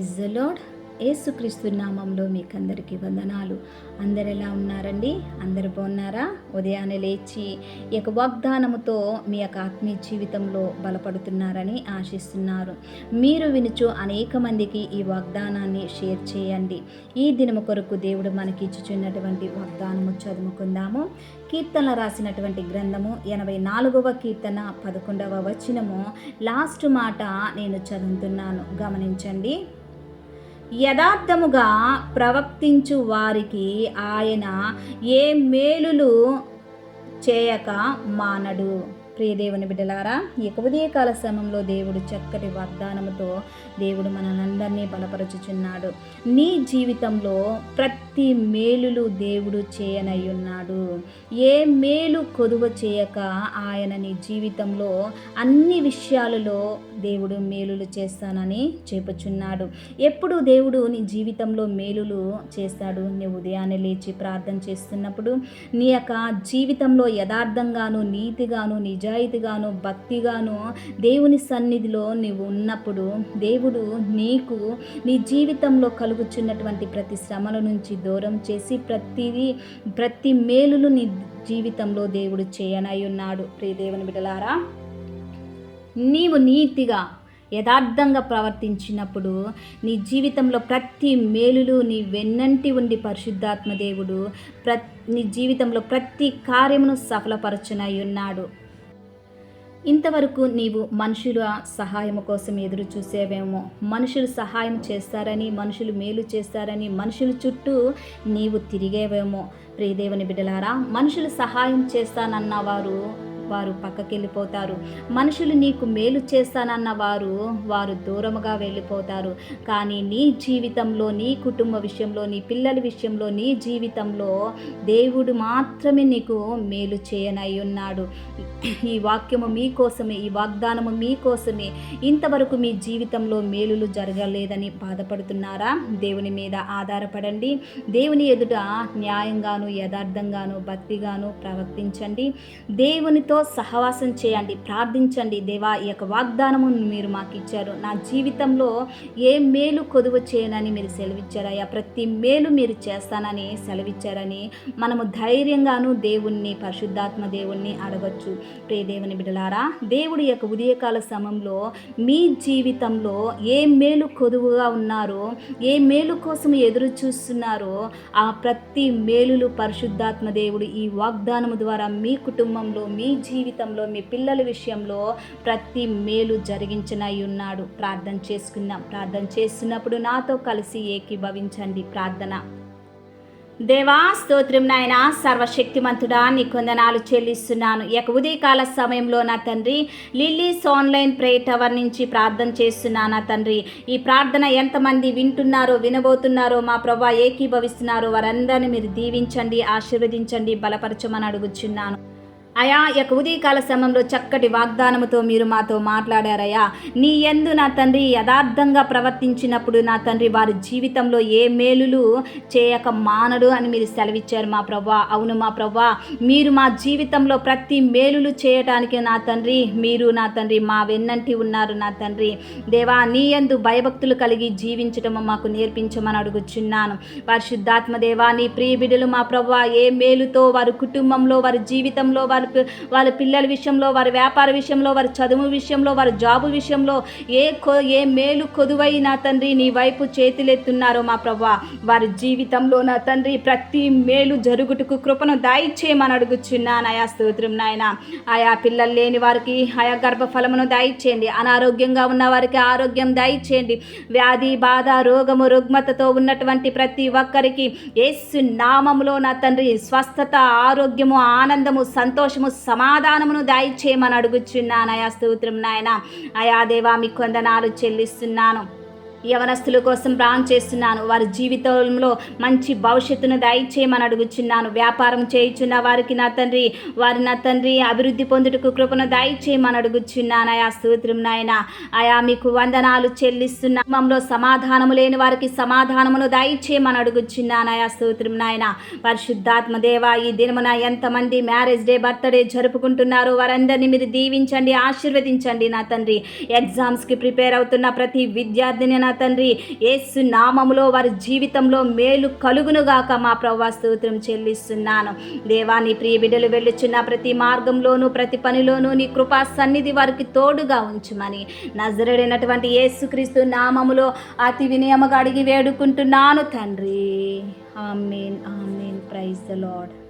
Praise the lord. యేసుక్రీస్తు నామంలో మీకందరికీ వందనాలు. అందరు ఎలా ఉన్నారండి? అందరు బాగున్నారా? ఉదయాన్నే లేచి ఈ యొక్క వాగ్దానముతో మీ యొక్క ఆత్మీయ జీవితంలో బలపడుతున్నారని ఆశిస్తున్నారు. మీరు వినుచు అనేక మందికి ఈ వాగ్దానాన్ని షేర్ చేయండి. ఈ దినము కొరకు దేవుడు మనకి ఇచ్చుచున్నటువంటి వాగ్దానము చదువుకుందాము. కీర్తనలు రాసినటువంటి గ్రంథము 84వ కీర్తన 11వ వచనము లాస్ట్ మాట నేను చదువుతున్నాను, గమనించండి. యథార్థముగా ప్రవర్తించు వారికి ఆయన ఏ మేలులు చేయక మానడు. ప్రియదేవుని బిడ్డలారా, ఈ ఉదయకాల సమయంలో దేవుడు చక్కటి వాగ్దానముతో దేవుడు మనలందరినీ బలపరచుచున్నాడు. నీ జీవితంలో ప్రతి మేలులు దేవుడు చేయనయ్యున్నాడు. ఏ మేలు కొదువ చేయక ఆయన నీ జీవితంలో అన్ని విషయాలలో దేవుడు మేలులు చేస్తానని చెప్పుచున్నాడు. ఎప్పుడు దేవుడు నీ జీవితంలో మేలులు చేస్తాడు? నీ ఉదయాన్నే లేచి ప్రార్థన చేస్తున్నప్పుడు, నీ యొక్క జీవితంలో యథార్థంగాను, నీతిగాను, నిజాయితీగాను, భక్తిగాను దేవుని సన్నిధిలో నీవు ఉన్నప్పుడు దేవుడు నీకు నీ జీవితంలో కలుగుచున్నటువంటి ప్రతి శ్రమల నుంచి దూరం చేసి ప్రతి మేలును నీ జీవితంలో దేవుడు చేయనై ఉన్నాడు. ప్రియ దేవుని బిడ్డలారా, నీవు నీతిగా యథార్థంగా ప్రవర్తించినప్పుడు నీ జీవితంలో ప్రతి మేలులు నీ వెన్నంటి ఉండి పరిశుద్ధాత్మ దేవుడు నీ జీవితంలో ప్రతి కార్యమును సఫలపరచునై ఉన్నాడు. ఇంతవరకు నీవు మనుషుల సహాయము కోసం ఎదురు చూసేవేమో, మనుషులు సహాయం చేస్తారని, మనుషులు మేలు చేస్తారని మనుషుల చుట్టూ నీవు తిరిగేవేమో. ప్రియదేవుని బిడ్డలారా, మనుషులు సహాయం చేస్తానన్న వారు పక్కకి వెళ్ళిపోతారు. మనుషులు నీకు మేలు చేస్తానన్న వారు దూరముగా వెళ్ళిపోతారు. కానీ నీ జీవితంలో, నీ కుటుంబ విషయంలో, నీ పిల్లల విషయంలో, నీ జీవితంలో దేవుడు మాత్రమే నీకు మేలు చేయనై ఉన్నాడు. ఈ వాక్యము మీకోసమే, ఈ వాగ్దానము మీకోసమే. ఇంతవరకు మీ జీవితంలో మేలులు జరగలేదని బాధపడుతున్నారా? దేవుని మీద ఆధారపడండి. దేవుని ఎదుట న్యాయంగాను, యథార్థంగాను, భక్తిగాను ప్రవర్తించండి. దేవునితో సహవాసం చేయండి, ప్రార్థించండి. దేవా, ఈ యొక్క వాగ్దానము మీరు మాకు ఇచ్చారు, నా జీవితంలో ఏ మేలు కొదువ చేయనని మీరు సెలవిచ్చారయ్యా, ప్రతి మేలు మీరు చేస్తానని సెలవిచ్చారని మనము ధైర్యంగాను దేవుణ్ణి, పరిశుద్ధాత్మ దేవుణ్ణి అడగచ్చు. ప్రియ దేవుని బిడ్డలారా, దేవుడి యొక్క ఉదయకాల సమయంలో మీ జీవితంలో ఏ మేలు కొదువుగా ఉన్నారో, ఏ మేలు కోసం ఎదురు చూస్తున్నారో ఆ ప్రతి మేలులు పరిశుద్ధాత్మ దేవుడు ఈ వాగ్దానము ద్వారా మీ కుటుంబంలో, మీ జీవితంలో, మీ పిల్లల విషయంలో ప్రతి మేలు జరిగించనై ఉన్నాడు. ప్రార్థన చేసుకుందాం. ప్రార్థన చేస్తున్నప్పుడు నాతో కలిసి ఏకీభవించండి. ప్రార్థన. దేవా, స్తోత్రం నాయన, సర్వశక్తిమంతుడా, నీ కొందనాలు చెల్లిస్తున్నాను. ఈ యొక్క ఉదయకాల సమయంలో నా తండ్రి, లిల్లీస్ ఆన్లైన్ ప్రేయర్ టవర్ నుంచి ప్రార్థన చేస్తున్నాను. నా తండ్రి, ఈ ప్రార్థన ఎంతమంది వింటున్నారో, వినబోతున్నారో మా ప్రభా, ఏకీభవిస్తున్నారో వారందరినీ మీరు దీవించండి, ఆశీర్వదించండి, బలపరచమని అడుగుచున్నాను. అయా, ఈ యొక్క ఉదయకాల సమయంలో చక్కటి వాగ్దానముతో మీరు మాతో మాట్లాడారయ్యా. నీ యందు నా తండ్రి యథార్థంగా ప్రవర్తించినప్పుడు నా తండ్రి వారి జీవితంలో ఏ మేలులు చేయక మానడు అని మీరు సెలవిచ్చారు మా ప్రభా. అవును మా ప్రభా, మీరు మా జీవితంలో ప్రతి మేలులు చేయటానికి నా తండ్రి మీరు నా తండ్రి మా వెన్నంటి ఉన్నారు. నా తండ్రి దేవా, నీ యందు భయభక్తులు కలిగి జీవించటము మాకు నేర్పించమని అడుగుచున్నాను. పరిశుద్ధాత్మ దేవా, నీ ప్రియ బిడ్డలు మా ప్రభా ఏ మేలుతో వారి కుటుంబంలో, వారి జీవితంలో, వాళ్ళ పిల్లల విషయంలో, వారి వ్యాపార విషయంలో, వారి చదువు విషయంలో, వారి జాబు విషయంలో ఏ మేలు కొదువై నా తండ్రి నీ వైపు చేతులెత్తున్నారో మా ప్రభా, వారి జీవితంలో నా తండ్రి ప్రతి మేలు జరుగుటకు కృపను దయచేయమని అడుగుచున్నాను. ఆయా స్తోత్రం నాయన. ఆయా పిల్లలు లేని వారికి ఆయా గర్భఫలమును దయచేయండి. అనారోగ్యంగా ఉన్న వారికి ఆరోగ్యం దయచేయండి. వ్యాధి, బాధ, రోగము, రుగ్మతతో ఉన్నటువంటి ప్రతి ఒక్కరికి యేసు నామములో నా తండ్రి స్వస్థత, ఆరోగ్యము, ఆనందము, సంతోషము, సమాధానమును దయచేయమని అడుగుచున్నాను. ఆయా స్తోత్రం నాయన. ఆయా దేవా, మీ కొందనాలు చెల్లిస్తున్నాను. యవనస్తుల కోసం ప్రార్థన చేస్తున్నాను. వారి జీవితంలో మంచి భవిష్యత్తును దయచేయమని అడుగుచున్నాను. వ్యాపారం చేయుచున్న వారికి నా తండ్రి నా తండ్రి అభివృద్ధి పొందుటకు కృపను దయచేయమని అడుగుచున్నాను. ఆయా స్తోత్రం నాయన. ఆయా మీకు వందనాలు చెల్లిస్తున్నాము. సమాధానము లేని వారికి సమాధానమును దయచేయమని అడుగుచున్నాను. ఆయా స్తోత్రం నాయన. పరిశుద్ధాత్మ దేవ, ఈ దినమున ఎంతమంది మ్యారేజ్ డే, బర్త్డే జరుపుకుంటున్నారో వారందరినీ మీరు దీవించండి, ఆశీర్వదించండి. నా తండ్రి ఎగ్జామ్స్కి ప్రిపేర్ అవుతున్న ప్రతి విద్యార్థిని నా తండ్రి యేసు నామములో వారి జీవితంలో మేలు కలుగునుగాక మా ప్రభువా స్తోత్రం చెల్లిస్తున్నాను. దేవా నీ ప్రియ బిడ్డలు వెళ్ళుచున్న ప్రతి మార్గంలోనూ ప్రతి పనిలోనూ నీ కృపా సన్నిధి వారికి తోడుగా ఉంచుమని నజరేయుడైనటువంటి యేసుక్రీస్తు నామములో అతి వినయముగా అడిగి వేడుకుంటున్నాను తండ్రి. Amen amen. Praise the lord.